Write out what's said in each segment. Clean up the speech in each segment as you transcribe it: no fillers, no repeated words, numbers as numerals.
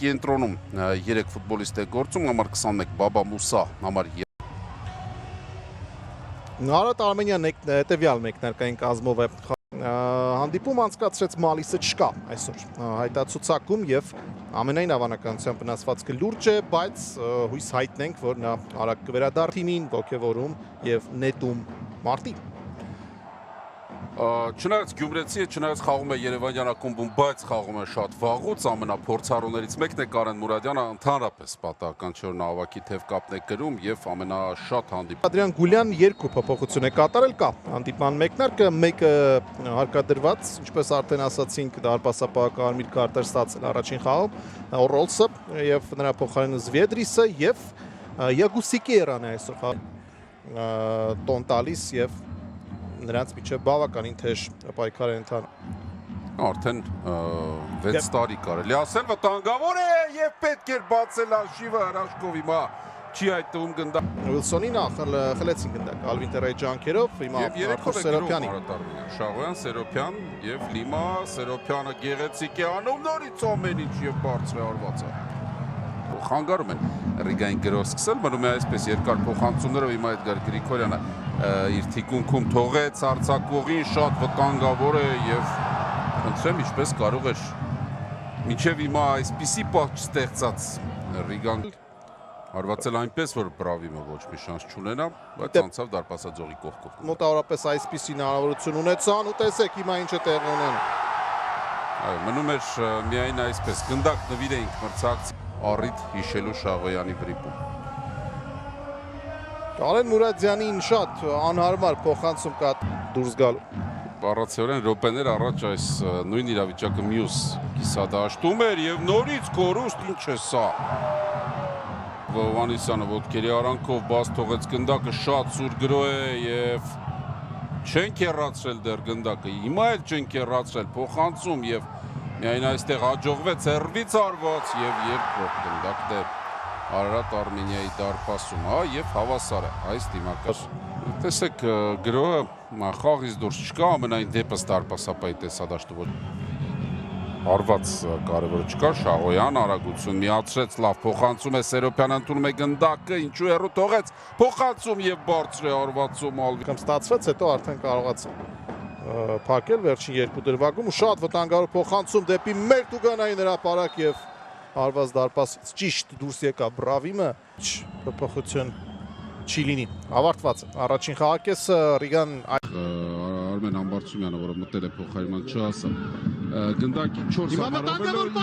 Կենտրոնում 3 ֆուտբոլիստ է գործում, համար 21 Բաբա Մուսա, համար Նարատ Արմենյան հետևյալ մեկնարկային կազմով է հանդիպում անցկացրեց Մալիսը չկա այսօր հայտացուցակում եւ ամենայն հավանականությամբ վնասվածքը լուրջ է, բայց հույս հայտնենք, որ նա արագ կվերադառնա թիմին, ոգևորում եւ նետում մարտի Չնայած Գյումրեցի է, չնայած խաղում է Երևանյան ակումբում, բայց խաղում է շատ վաղուց, ամենափորձառուներից մեկն է Կարեն Մուրադյանը, ընդհանրապես պատահական չէ որ նա ավագի թև կապն է կրում եւ ամենաշատ հանդիպում։ Ադրյան Գուլյան երկու փոփոխություն է կատարել, կա հանդիպման մեկնարկը, մեկը հարկադրված, ինչպես արդեն ասացինք, դարպասապահ Կարմիր Քարտեր ստացել առաջին խաղում, Ռոլսը եւ նրա փոխարենը Զվեդրիսը եւ Յագուսիկի Երանը այսօր տոն տալիս եւ նրանց միջև բավականին թեժ պայքար է ընթանում։ Արդեն 6 տարի կարելի ասել վտանգավոր է եւ պետք էր բացել արշիվը հրաշքով հիմա չի այդտեղում գնդակ։ Ուիլսոնին խլեցին գնդակ Ալվին Տերայի ջանքերով, հիմա Արթուր Սերոփյանի։ Շաղոյան, Սերոփյան եւ Լիմա, Սերոփյանը գեղեցիկ է անում նորից ամեն ինչ եւ բարձր է արված է։ Խանգարում են Ռիգային գրով սկսել, մնում է այսպես երկար փոխանցումներով հիմա Էդգար Գրիգորյանը իր թիկունքում թողեց արձակվողին շատ վտանգավոր է եւ խնդրեմ ինչպես կարող էր մինչեւ հիմա այսպիսի պահ չստեղծած Ռիգան հարվածել այնպես որ Բրավիմը ոչ մի շանս չունենա, բայց անցավ դարպասաձողի կողքով։ Մոտավորապես այսպիսի հնարավորություն ունեցան ու տեսեք հիմա ինչ է տեղի ունենում։ Այո, մնում էր միայն այսպես գնդակ նվիրեինք մրցակցի առիթ հիշելու Շաղոյանի վրիպում։ Կարեն Մուրադյանին շատ անհարմար փոխանցում կա դուրս գալու։ Բառացիորեն րոպեներ առաջ այս նույն իրավիճակը մյուս կիսադաշտում էր եւ նորից կորուստ ինչ է սա։ Վանիսյանը ոտքերի արանքով բաց թողեց գնդակը շատ սուր գրո է եւ չենք հեռացրել դեռ գնդակը։ Հիմա էլ չենք հեռացրել փոխանցում եւ միայն այստեղ հաջողվեց հերվից արված եւ երկրորդ գնդակն է Արարատ Արմենիայի դարպասում, եւ հավասար է այս դիմակայությունը։ Տեսեք գրոհը խաղից դուրս չկա, ամենայն դեպս դարպասապահի տեսադաշտում հարված կարևոր չկա, Շաղոյան արագություն միացրեց, լավ փոխանցում է Սերոփյանը ընդունում է գնդակը, ինչու հեռու թողեց, փոխանցում եւ բարձր է արվածում Ալվին ստացվեց, հետո արդեն կարողաց փակել վերջին երկու դրվագում ու շատ վտանգավոր փոխանցում դեպի մեր Տուգանային հրապարակ եւ հարված դարպասից ճիշտ դուրս եկա Բրավիմը, փոփոխություն չի լինի, ավարտված է առաջին խաղակեսը Ռիգան Արմեն Ամբարձումյանը, որը մտել է փոխարինման չասա գնդակի 4 համարով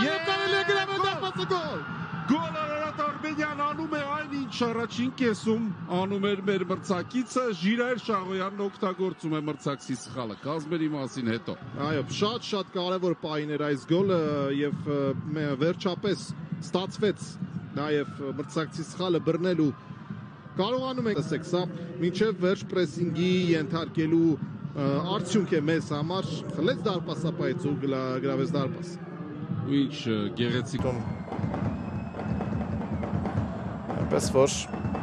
Գոլ Արարատ Արմենյան անում է այն ինչ առաջին կեսում անում էր մեր մրցակիցը, Ժիրայր Շաղոյանն օգտագործում է մրցակցի սխալը, կազմերի մասին հետո։ Այո, շատ կարևոր պահին էր այս գոլը եւ վերջապես ստացվեց նաեւ մրցակցի սխալը բռնելու կարողանում ենք տեսեք, սա մինչեւ վերջ պրեսինգի ենթարկելու արդյունք է մեզ համար, խլեց դարպասապահից ու գրավեց դարպաս։ Ու ինչ գեղեցիկ Այնպես որ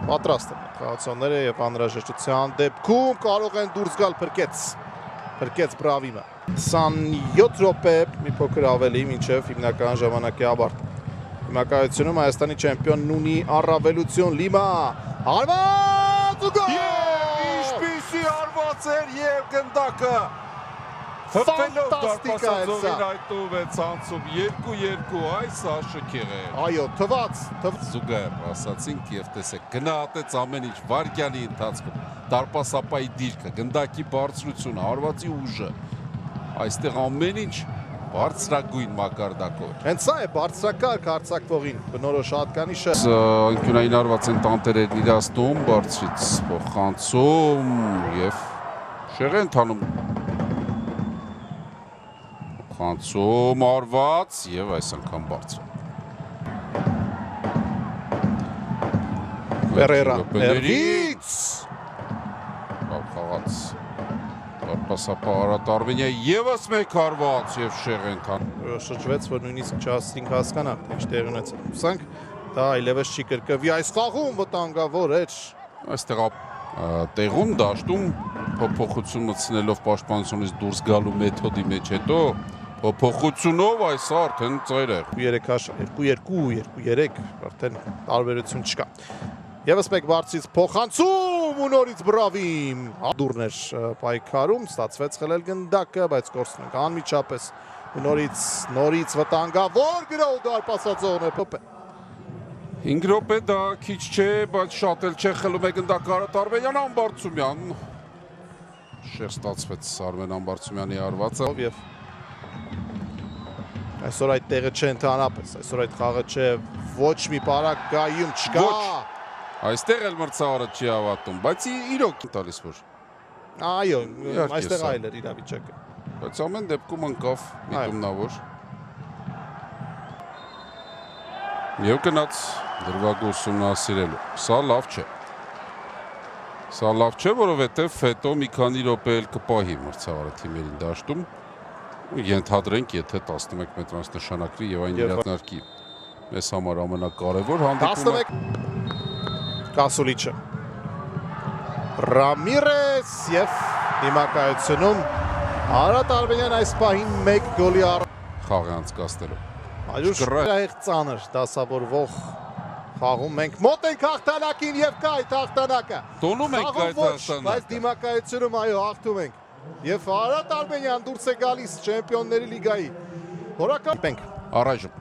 պատրաստ են խաղացողները եւ անհրաժեշտության դեպքում կարող են դուրս գալ փրկեց Բրավիմը 27 րոպե մի փոքր ավելի մինչեւ հիմնական ժամանակի ավարտը Հիմնակայությունում Հայաստանի չեմպիոնն ունի առավելություն Լիմա հարված ու գոլ Ինչպիսի հարված էր եւ գնդակը Հպելով դարպասաձողին այդտով է ցանցում 2-2 այս աշքեղ է Այո, թված Զուգահեռ ասացինք եւ տեսեք գնահատեց ամեն ինչ վարկյանի ընթացքում դարպասապահի դիրքը գնդակի բարձրությունը հարվածի ուժը այստեղ ամեն ինչ բարձրագույն մակարդակով Հենց սա է բարձրակարգ արձակվողին բնորոշ հատկանիշը անկյունային արված են տանտերերն իրացնում բարձրից փոխանցում եւ շեղեն ընթանում Փոխանցում արված եւ այս անգամ բարձր Վերերա ներվից Լավ խաղաց Դարպասապահ Արարատ Արմենիայի եւս մեկ հարված եւ շեղենթան շրջվեց որ նույնիսկ չհասցինք հասկանալ ինչ տեղի ունեցավ Հուսանք դա այլևս չի կրկվի այս խաղում վտանգավոր էր այստեղ տեղում դաշտում փոփոխություն մտցնելով պաշտպանությունից դուրս գալու մեթոդի մեջ հետո Փոփոխությունով այս արդեն ծայրեղ։ 2-3 արդեն տարբերություն չկա։ Եվս մեկ բարձից փոխանցում ու նորից բրավիմ դուրներ պայքարում, ստացվեց խլել գնդակը, բայց կորցնում ենք անմիջապես ու նորից վտանգավոր գրոհ դարպասածողն է Պոպե։ 5 րոպե դա քիչ չէ, բայց շատ էլ չէ, խլում է գնդակը Արարատ Արմենյան Ամբարձումյան։ Շեղ ստացվեց Արմեն Ամբարձումյանի արվածը Եվ այսօր այդ տեղը չէ ընդհանրապես, այսօր այդ խաղը չէ, ոչ մի պարակ գայում չկա։ Այստեղ էլ մրցավարը չի հավատում, բայց իրոք տալիս որ։ Այո, Իհարկե, այստեղ սա։ այլ էր իրավիճակը։ Բայց ամեն դեպքում ընկավ միտումնավոր։ Եվ գնաց դրվագը ուսումնասիրելու։ Սա լավ չէ։ Սա լավ չէ, որովհետև հետո մի քանի րոպե էլ կպահի մրցավարը թիմերին դաշտում։ Ենթադրենք, եթե 11 մետրանց նշանակվի եւ այն իրացնարկի մեզ համար ամենակարևոր հանդիպումը 11 Կասուլիչը Ռամիրես եւ դիմակայությունում Արարատ Արմենյան այս պահին 1 գոլի խաղը անցկացնելով։ Այժմ շահեղ ծանր դասավորվող խաղում մենք մոտ ենք հաղթանակին եւ կա այդ հաղթանակը։ Տոնում ենք այդ Բայց հաղթանակը։ դիմակայությունում այո հաղթում ենք։ Եվ Արարատ Արմենյան դուրս է գալիս Չեմպիոնների լիգայի։ Որակապ ենք։ Առայժմ